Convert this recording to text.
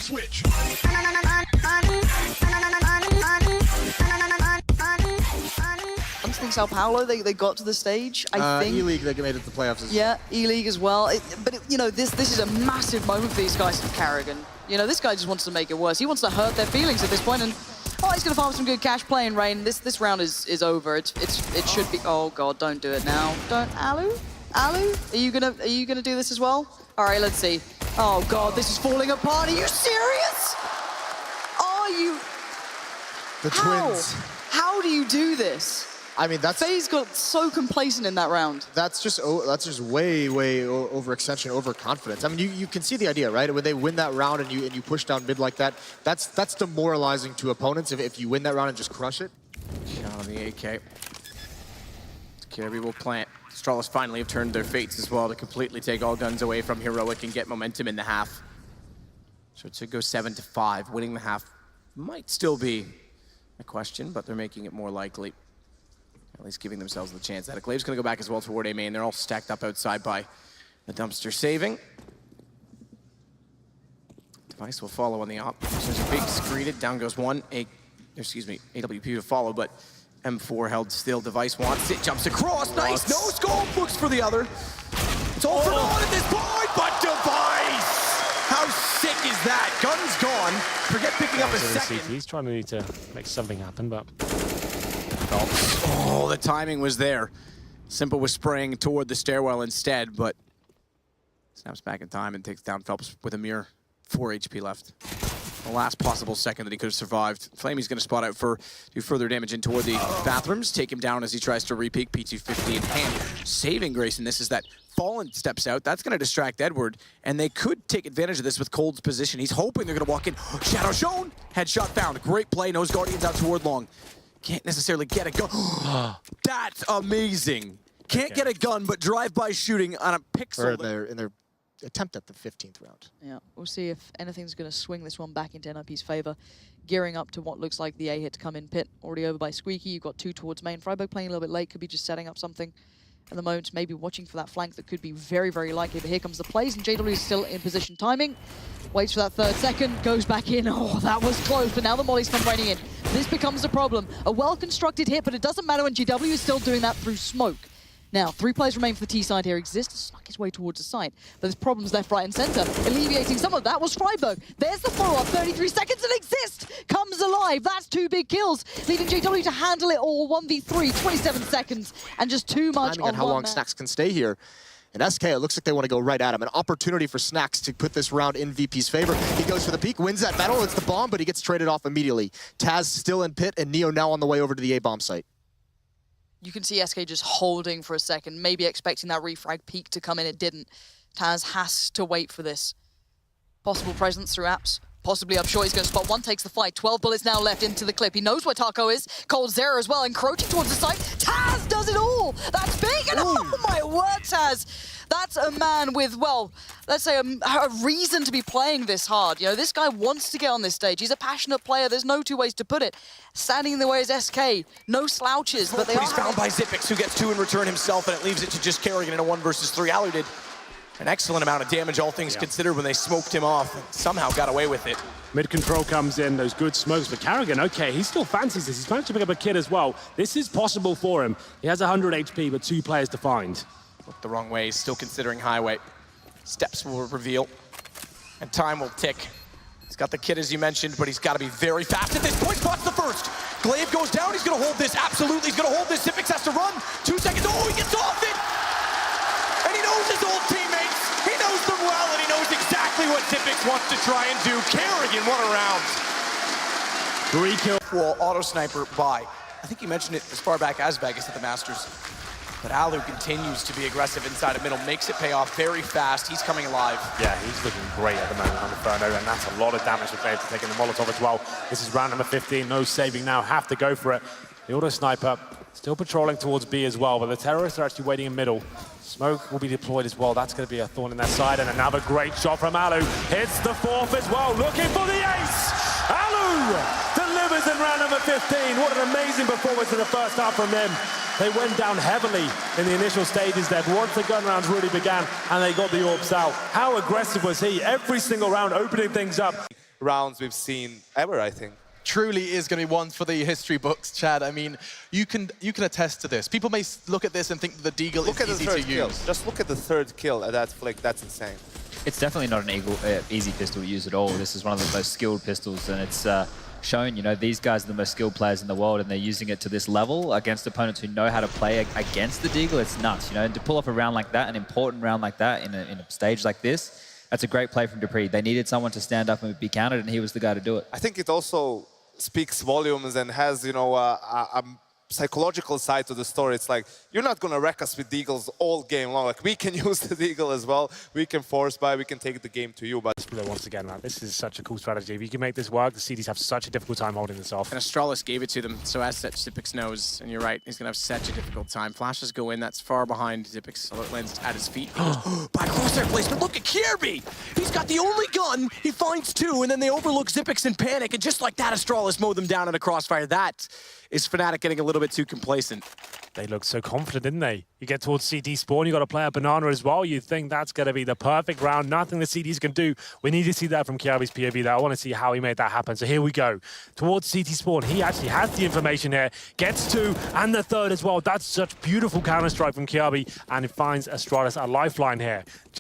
Switch. I think Sao Paulo, they got to the stage, I think. E-League, they made it to the playoffs as well. Yeah, E-League as well. You know, this is a massive moment for these guys from Carrigan. You know, this guy just wants to make it worse. He wants to hurt their feelings at this point, and he's going to farm some good cash playing Rain. This round is over. It should be. Oh God, don't do it now. Don't, Alu, are you gonna do this as well? All right, let's see. Oh God, this is falling apart. Are you serious? Are you? The twins. How do you do this? I mean, FaZe got so complacent in that round. That's just way overextension, overconfidence. I mean, you can see the idea, right? When they win that round and you push down mid like that, that's demoralizing to opponents if you win that round and just crush it. Shot on the AK. Kirby will plant. Astralis finally have turned their fates as well to completely take all guns away from Heroic and get momentum in the half. So to go 7-5, winning the half might still be a question, but they're making it more likely. At least giving themselves the chance. That Glave's gonna go back as well toward A main. They're all stacked up outside by the dumpster saving. Device will follow on the op. There's a big screeded. Down goes one. AWP to follow, but M4 held still. Device wants it. Jumps across. Nice. No scope. Looks for the other. It's all for naught at this point, but Device! How sick is that? Gun's gone. Forget picking up a second. He's trying to make something happen, but... Oh, the timing was there. Simple was spraying toward the stairwell instead, but snaps back in time and takes down Phelps with a mere 4 HP left. The last possible second that he could have survived. Flamey's going to spot out for do further damage in toward the bathrooms. Take him down as he tries to re-peek. P250 in hand. Saving Grayson. This is that Fallen steps out. That's going to distract Edward, and they could take advantage of this with Cold's position. He's hoping they're going to walk in. Shadow shown. Headshot found. Great play. Knows Guardians out toward long. Can't necessarily get a gun. That's amazing. Can't get a gun, but drive-by shooting on a pixel. Or in their attempt at the 15th round. Yeah, we'll see if anything's going to swing this one back into NIP's favor. Gearing up to what looks like the A hit to come in pit. Already over by Squeaky. You've got two towards main. Freiburg playing a little bit late. Could be just setting up something at the moment. Maybe watching for that flank that could be very, very likely. But here comes the plays, and JW is still in position. Timing. Waits for that third second. Goes back in. Oh, that was close. But now the mollies come raining in. This becomes a problem. A well-constructed hit, but it doesn't matter when GW is still doing that through smoke. Now, 3 players remain for the T side here. Exist snuck his way towards the site. But there's problems left, right, and center. Alleviating some of that was Freiburg. There's the follow-up. 33 seconds, and Exist comes alive. That's 2 big kills, leaving JW to handle it all. 1v3, 27 seconds, and just too much on how long Snacks can stay here. And SK, it looks like they want to go right at him. An opportunity for Snacks to put this round in VP's favor. He goes for the peek, wins that battle. It's the bomb, but he gets traded off immediately. Taz still in pit, and Neo now on the way over to the A-bomb site. You can see SK just holding for a second, maybe expecting that refrag peak to come in. It didn't. Taz has to wait for this. Possible presence through apps. Possibly up short, he's going to spot one, takes the fight. 12 bullets now left into the clip. He knows where Taco is. Cold Zero as well, encroaching towards the site. Taz does it all! That's big! And oh my word, Taz! That's a man with, well, let's say a reason to be playing this hard. You know, this guy wants to get on this stage. He's a passionate player. There's no two ways to put it. Standing in the way is SK. No slouches, but they are... He's found by Zipix, who gets 2 in return himself, and it leaves it to just Kerrigan in a 1 versus 3. Alu did an excellent amount of damage, all things considered, when they smoked him off and somehow got away with it. Mid control comes in, those good smokes, but Carrigan, okay, he still fancies this. He's managed to pick up a kid as well. This is possible for him. He has 100 HP, but 2 players to find. Looked the wrong way, he's still considering highway. Steps will reveal, and time will tick. He's got the kid, as you mentioned, but he's got to be very fast at this point. Spots the first. Glaive goes down, he's going to hold this, absolutely, he's going to hold this. Zipix has to run. 2 seconds, oh, he gets off it! And he knows his old teammates. He knows them well, and he knows exactly what Zipix wants to try and do. Kerrigan, what a round. 3 kills. Well, auto sniper by, I think you mentioned it as far back as Vegas at the Masters. But Alu continues to be aggressive inside of middle, makes it pay off very fast. He's coming alive. Yeah, he's looking great at the moment on the Inferno, and that's a lot of damage for Glaive to taking the Molotov as well. This is round number 15, no saving now, have to go for it. The auto sniper still patrolling towards B as well, but the terrorists are actually waiting in middle. Smoke will be deployed as well. That's going to be a thorn in their side, and another great shot from Alu. Hits the 4th as well, looking for the ace! Alu delivers in round number 15. What an amazing performance in the first half from them. They went down heavily in the initial stages there, but once the gun rounds really began and they got the orbs out, how aggressive was he? Every single round opening things up. rounds we've seen ever, I think. Truly is going to be one for the history books, Chad. I mean, you can attest to this. People may look at this and think that the Deagle Look at is the easy third to kill. use. Just look at the third kill at that flick. That's insane. It's definitely not an easy pistol to use at all. This is one of the most skilled pistols, and it's shown, you know, these guys are the most skilled players in the world, and they're using it to this level against opponents who know how to play against the Deagle. It's nuts, you know, and to pull off a round like that, an important round like that in a stage like this, that's a great play from Dupree. They needed someone to stand up and be countered, and he was the guy to do it. I think it also speaks volumes and has, you know, a psychological side to the story. It's like, you're not going to wreck us with Deagles all game long. Like, we can use the Deagle as well. We can force buy, we can take the game to you. But Once again, man, this is such a cool strategy. If you can make this work, the CDs have such a difficult time holding this off. And Astralis gave it to them, so as such, Zipix knows, and you're right, he's going to have such a difficult time. Flashes go in, that's far behind Zipix, although it lands at his feet. By crosshair placement, look at Kirby! He's got the only gun, he finds two, and then they overlook Zipix in panic, and just like that, Astralis mowed them down in a crossfire. That is Fnatic getting a little bit too complacent. They look so confident, didn't they? You get towards CD spawn, you got to play a banana as well. You think that's going to be the perfect round. Nothing the CDs can do. We need to see that from Kirby's POV there. I want to see how he made that happen. So here we go. Towards CT spawn, he actually has the information here. Gets two and the third as well. That's such beautiful counter strike from Kirby. And it finds Astralis a lifeline here.